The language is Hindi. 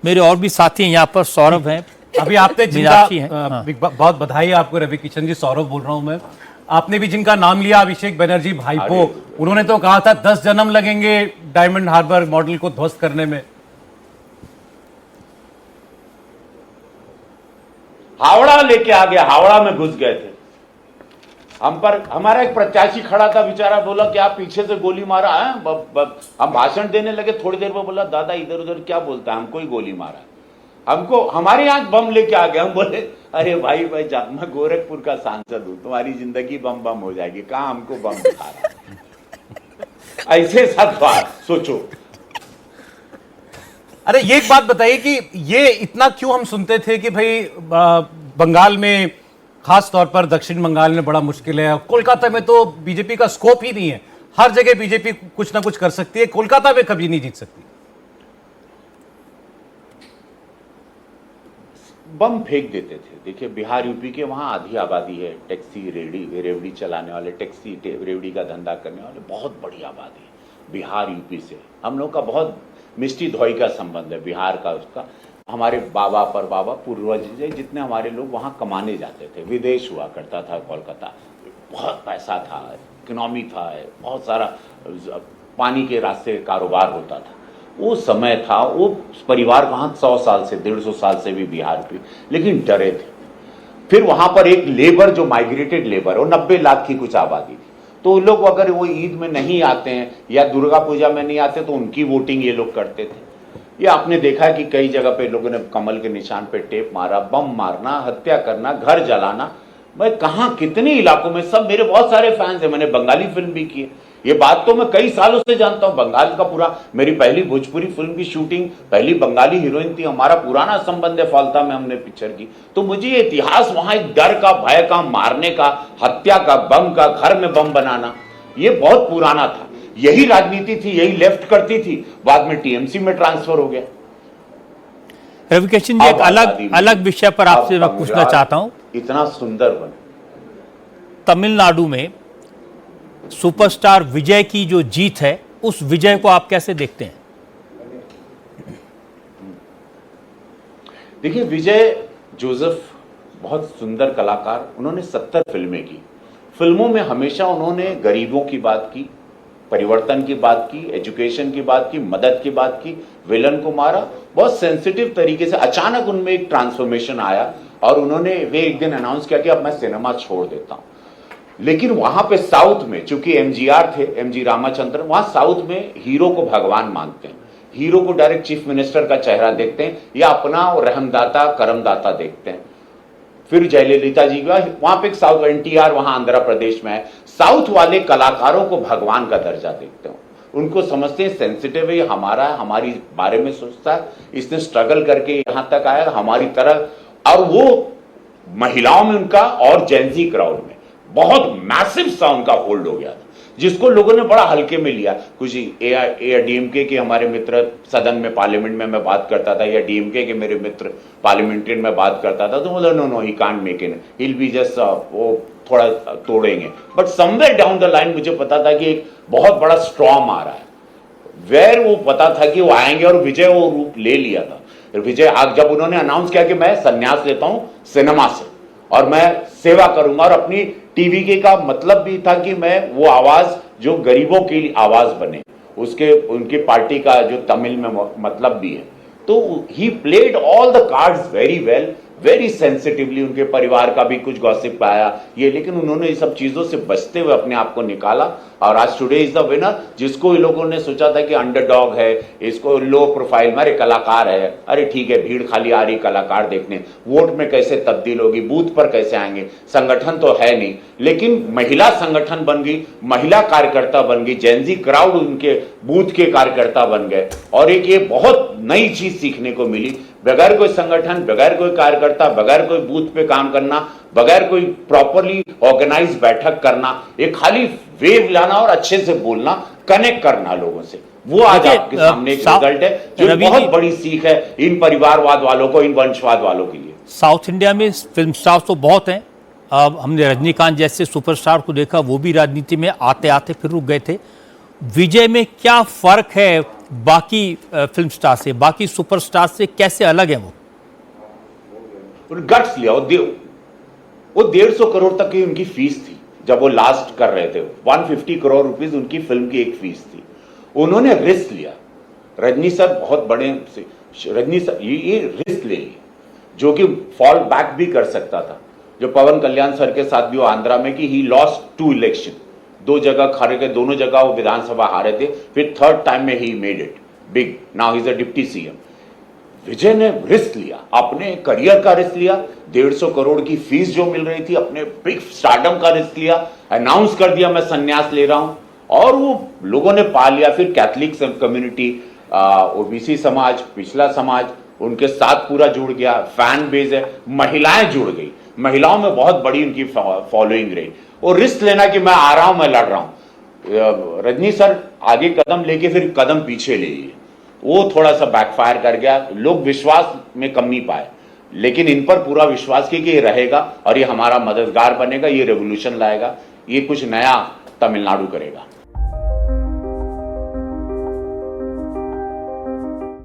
मेरे और भी साथी हैं यहाँ पर, सौरभ हैं, अभी आपने जिनका मीनाक्षी हैं। हाँ। बहुत बधाई है आपको रवि किशन जी, सौरभ बोल रहा हूं मैं। आपने भी जिनका नाम लिया, अभिषेक बनर्जी भाईपो, उन्होंने तो कहा था 10 जन्म लगेंगे डायमंड हार्बर मॉडल को ध्वस्त करने में। हावड़ा लेके आ गया, हावड़ा में घुस गए थे हम पर। हमारा एक प्रत्याशी खड़ा था, बेचारा बोला कि आप पीछे से गोली मारा है। हम भाषण देने लगे, थोड़ी देर में बोला दादा इधर उधर क्या बोलता है, हमको ही गोली मारा, हमको हमारे यहाँ बम लेके आ गया। हम बोले अरे भाई मैं गोरखपुर का सांसद हूं, तुम्हारी जिंदगी बम बम हो जाएगी, कहां हमको बम दिखा रहा है। ऐसे सवाल सोचो। अरे ये एक बात बताइए कि ये इतना क्यों हम सुनते थे कि भाई बंगाल में, खास तौर पर दक्षिण बंगाल में बड़ा मुश्किल है, कोलकाता में तो बीजेपी का स्कोप ही नहीं है, हर जगह बीजेपी कुछ ना कुछ कर सकती है, कोलकाता में कभी नहीं जीत सकती। बम फेंक देते थे। देखिए बिहार यूपी के वहाँ आधी आबादी है, टैक्सी रेवड़ी चलाने वाले, टैक्सी रेवड़ी का धंधा करने वाले बहुत बड़ी आबादी है बिहार यूपी से। हम लोग का बहुत मिष्टी धोई का संबंध है बिहार का, उसका हमारे बाबा पर बाबा पूर्वज जितने हमारे लोग वहाँ कमाने जाते थे, विदेश हुआ करता था कोलकाता, बहुत पैसा था, इकोनॉमी था, बहुत सारा पानी के रास्ते कारोबार होता था। वो समय था, वो परिवार वहाँ 100 साल से 150 साल से भी बिहार पे, लेकिन डरे थे। फिर वहाँ पर एक लेबर जो माइग्रेटेड लेबर, वो 90 लाख की कुछ आबादी थी, तो वो लोग अगर वो ईद में नहीं आते हैं या दुर्गा पूजा में नहीं आते तो उनकी वोटिंग ये लोग करते थे। ये आपने देखा है कि कई जगह पे लोगों ने कमल के निशान पे टेप मारा, बम मारना, हत्या करना, घर जलाना। मैं कहाँ कितने इलाकों में, सब मेरे बहुत सारे फैंस हैं, मैंने बंगाली फिल्म भी की है, ये बात तो मैं कई सालों से जानता हूं। बंगाल का पूरा, मेरी पहली भोजपुरी फिल्म की शूटिंग पहली बंगाली हीरोइन थी, हमारा पुराना संबंध है, फालता में हमने पिक्चर की। तो मुझे ये इतिहास, वहां एक डर का, भय का, मारने का, हत्या का, बम का, घर में बम बनाना, ये बहुत पुराना था। यही राजनीति थी, यही लेफ्ट करती थी, बाद में टीएमसी में ट्रांसफर हो गया। रवि किशन जी, एक अलग विषय पर आपसे मैं पूछना चाहता हूं। इतना सुंदर बने तमिलनाडु में सुपरस्टार विजय की जो जीत है, उस विजय को आप कैसे देखते हैं? देखिए विजय जोसेफ बहुत सुंदर कलाकार, उन्होंने 70 फिल्में की। फिल्मों में हमेशा उन्होंने गरीबों की बात की, परिवर्तन की बात की, एजुकेशन की बात की, मदद की बात की, विलन को मारा, बहुत सेंसिटिव तरीके से। अचानक उनमें एक ट्रांसफॉर्मेशन आया और उन्होंने वे एक दिन अनाउंस किया कि अब मैं सिनेमा छोड़ देता हूं। लेकिन वहां पे साउथ में, चूंकि एमजीआर थे, एमजी रामाचंद्रन, वहां साउथ में हीरो को भगवान मानते हैं, हीरो को डायरेक्ट चीफ मिनिस्टर का चेहरा देखते हैं या अपना रहमदाता करमदाता देखते हैं। फिर जयललिता जी का वहां पे एक साउथ, एनटीआर वहां आंध्र प्रदेश में है, साउथ वाले कलाकारों को भगवान का दर्जा देखते हो, उनको समझते हैं सेंसिटिव है, हमारा, हमारी बारे में सोचता है, इसने स्ट्रगल करके यहां तक आया हमारी तरह। और वो महिलाओं में उनका और जेंजी क्राउड में बहुत मैसिव सा उनका होल्ड हो गया था, जिसको लोगों ने बड़ा हल्के में लिया। कुछ डीएमके के हमारे मित्र सदन में, पार्लियामेंट में मैं बात करता था, या डीएमके के मेरे मित्र पार्लियामेंट्रियन में बात करता था, तो बोला no he can't make it, he will be just, वो थोड़ा तोड़ेंगे। But somewhere down the line मुझे पता था कि एक बहुत बड़ा स्ट्रॉम आ रहा है, वेर वो पता था कि वो आएंगे, और विजय वो रूप ले लिया था। विजय आज जब उन्होंने अनाउंस किया कि मैं संन्यास लेता हूं सिनेमा से और मैं सेवा करूंगा, और अपनी टीवी के का मतलब भी था कि मैं वो आवाज जो गरीबों की आवाज बने, उसके उनकी पार्टी का जो तमिल में मतलब भी है, तो he played all the cards very well, very sensitively. उनके परिवार का भी कुछ गॉसिप आया ये, लेकिन उन्होंने ये सब चीजों से बचते हुए अपने आप को निकाला, और आज टुडे इज द विनर। जिसको ये लोगों ने सोचा था कि अंडरडॉग है, इसको लो प्रोफाइल, मेरे कलाकार है, अरे ठीक है भीड़ खाली आ रही कलाकार देखने, वोट में कैसे तब्दील होगी, बूथ पर कैसे आएंगे, संगठन तो है नहीं, लेकिन महिला संगठन बन गई, महिला कार्यकर्ता बन गई, जेंजी क्राउड उनके बूथ के कार्यकर्ता बन गए, और एक ये बहुत नई चीज सीखने को मिली। बगैर कोई संगठन, बगैर कोई कार्यकर्ता, बगैर कोई बूथ पे काम करना, बगैर कोई प्रॉपरली ऑर्गेनाइज बैठक करना, एक खाली वेव लाना और अच्छे से बोलना, कनेक्ट करना लोगों से, वो आज आपके सामने एक रिजल्ट है, जो बहुत बड़ी सीख है इन परिवारवाद वालों को, इन वंशवाद वालों के लिए। साउथ इंडिया में फिल्म स्टार्स तो बहुत हैं, अब हमने रजनीकांत जैसे सुपरस्टार को देखा, वो भी राजनीति में आते आते फिर रुक गए थे। विजय में क्या फर्क है बाकी फिल्म स्टार से, बाकी सुपरस्टार से कैसे अलग है वो? गट्स लिया। वो 150 करोड़ तक की उनकी फीस थी जब वो लास्ट कर रहे थे। 150 करोड़ रुपीस उनकी फिल्म की एक फीस थी। उन्होंने रिस्क लिया। रजनी सर बहुत बड़े रजनी सर ये रिस्क ले ली जो कि फॉल बैक भी कर सकता था। जो पवन कल्याण सर के साथ भी वो आंध्रा में कि ही लॉस्ट 2 इलेक्शन, 2 जगह हारे गए, दोनों जगह वो विधानसभा हारे थे, फिर थर्ड टाइम में ही made it big. Now he is a deputy CM. Vijay ने रिस्क लिया, अपने करियर का रिस्क लिया, 150 करोड़ की फीस जो मिल रही थी, अपने बिग स्टारडम का रिस्क लिया, अनाउंस कर दिया मैं संन्यास ले रहा हूं, और वो लोगों ने पा लिया। फिर कैथलिक कम्युनिटी, ओबीसी समाज, पिछला समाज उनके साथ पूरा जुड़ गया, फैन बेस है, महिलाएं जुड़ गई, महिलाओं में बहुत बड़ी उनकी फॉलोइंग रही। और रिस्क लेना कि मैं आ रहा हूं, मैं लड़ रहा हूं। रजनी सर आगे कदम लेके फिर कदम पीछे ले लिए, वो थोड़ा सा बैकफायर कर गया। लोग विश्वास में कमी पाए, लेकिन इन पर पूरा विश्वास किया कि ये रहेगा और ये हमारा मददगार बनेगा, ये रेवोल्यूशन लाएगा, ये कुछ नया तमिलनाडु करेगा।